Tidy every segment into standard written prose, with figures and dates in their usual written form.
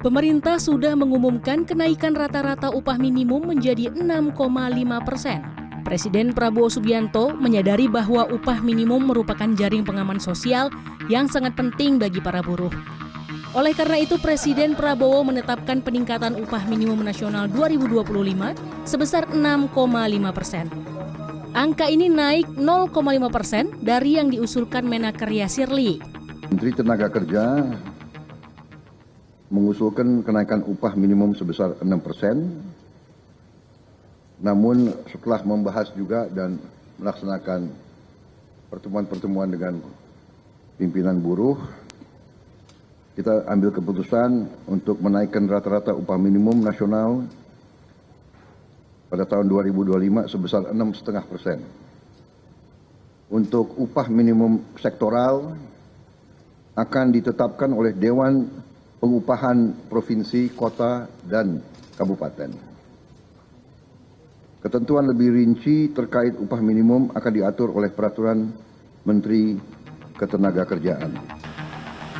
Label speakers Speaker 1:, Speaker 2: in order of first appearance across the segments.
Speaker 1: Pemerintah sudah mengumumkan kenaikan rata-rata upah minimum menjadi 6,5%. Presiden Prabowo Subianto menyadari bahwa upah minimum merupakan jaring pengaman sosial yang sangat penting bagi para buruh. Oleh karena itu, Presiden Prabowo menetapkan peningkatan upah minimum nasional 2025 sebesar 6,5%. Angka ini naik 0,5% dari yang diusulkan Menaker Yasirli.
Speaker 2: Menteri Tenaga Kerja mengusulkan kenaikan upah minimum sebesar 6%. Namun setelah membahas juga dan melaksanakan pertemuan-pertemuan dengan pimpinan buruh, kita ambil keputusan untuk menaikkan rata-rata upah minimum nasional pada tahun 2025 sebesar 6,5%. Untuk upah minimum sektoral akan ditetapkan oleh Dewan Pengupahan Provinsi, Kota, dan Kabupaten. Ketentuan lebih rinci terkait upah minimum akan diatur oleh Peraturan Menteri Ketenagakerjaan.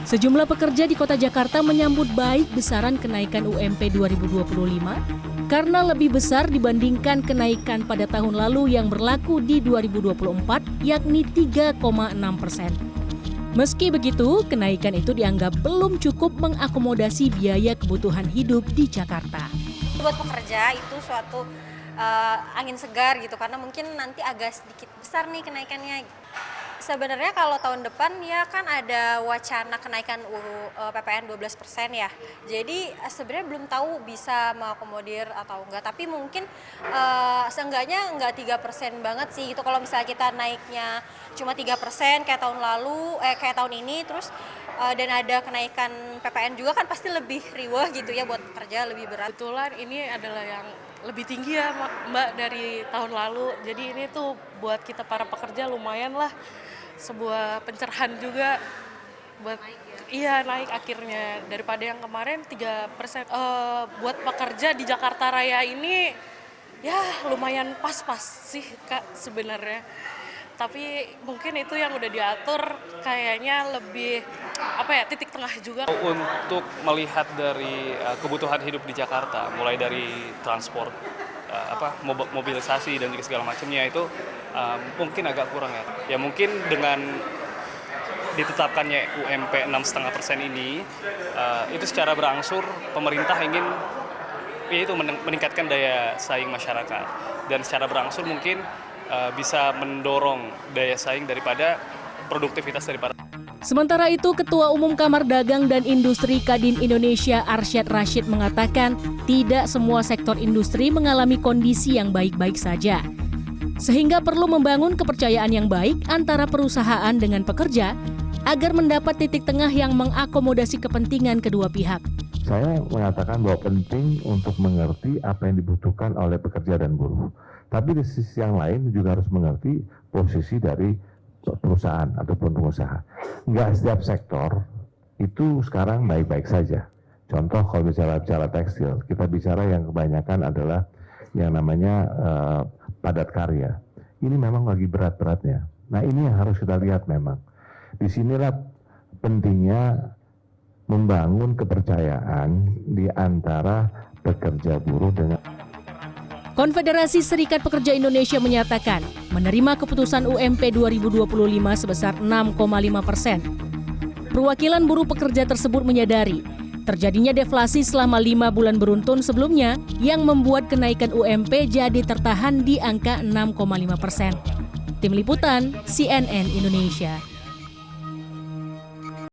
Speaker 1: Sejumlah pekerja di Kota Jakarta menyambut baik besaran kenaikan UMP 2025 karena lebih besar dibandingkan kenaikan pada tahun lalu yang berlaku di 2024, yakni 3,6%. Meski begitu, kenaikan itu dianggap belum cukup mengakomodasi biaya kebutuhan hidup di Jakarta.
Speaker 3: Buat pekerja itu suatu angin segar gitu, karena mungkin nanti agak sedikit besar nih kenaikannya. Sebenarnya kalau tahun depan ya kan ada wacana kenaikan PPN 12% ya. Jadi sebenarnya belum tahu bisa mengakomodir atau enggak, tapi mungkin seenggaknya enggak 3% banget sih gitu. Kalau misalnya kita naiknya cuma 3% kayak tahun lalu, kayak tahun ini, terus dan ada kenaikan PPN juga kan pasti lebih riweh gitu ya, buat pekerja lebih berat.
Speaker 4: Kebetulan ini adalah yang lebih tinggi ya Mbak dari tahun lalu. Jadi ini tuh buat kita para pekerja lumayan lah, sebuah pencerahan juga buat naik akhirnya daripada yang kemarin 3%. Buat pekerja di Jakarta Raya ini ya lumayan pas-pas sih Kak sebenarnya. Tapi mungkin itu yang udah diatur kayaknya lebih titik tengah juga.
Speaker 5: Untuk melihat dari kebutuhan hidup di Jakarta, mulai dari transport, mobilisasi dan juga segala macamnya itu mungkin agak kurang ya. Ya mungkin dengan ditetapkannya UMP 6,5% ini, itu secara berangsur pemerintah ingin yaitu meningkatkan daya saing masyarakat, dan secara berangsur mungkin bisa mendorong daya saing daripada produktivitas daripada.
Speaker 1: Sementara itu, Ketua Umum Kamar Dagang dan Industri Kadin Indonesia Arsyad Rashid mengatakan tidak semua sektor industri mengalami kondisi yang baik-baik saja. Sehingga perlu membangun kepercayaan yang baik antara perusahaan dengan pekerja agar mendapat titik tengah yang mengakomodasi kepentingan kedua pihak.
Speaker 6: Saya mengatakan bahwa penting untuk mengerti apa yang dibutuhkan oleh pekerja dan buruh. Tapi di sisi yang lain juga harus mengerti posisi dari perusahaan ataupun pengusaha. Nggak setiap sektor itu sekarang baik-baik saja. Contoh kalau bicara tekstil, kita bicara yang kebanyakan adalah yang namanya padat karya. Ini memang lagi berat-beratnya. Nah ini yang harus kita lihat memang. Disinilah pentingnya membangun kepercayaan di antara pekerja buruh dengan.
Speaker 1: Konfederasi Serikat Pekerja Indonesia menyatakan menerima keputusan UMP 2025 sebesar 6,5%. Perwakilan buruh pekerja tersebut menyadari terjadinya deflasi selama 5 bulan beruntun sebelumnya yang membuat kenaikan UMP jadi tertahan di angka 6,5%. Tim Liputan, CNN Indonesia.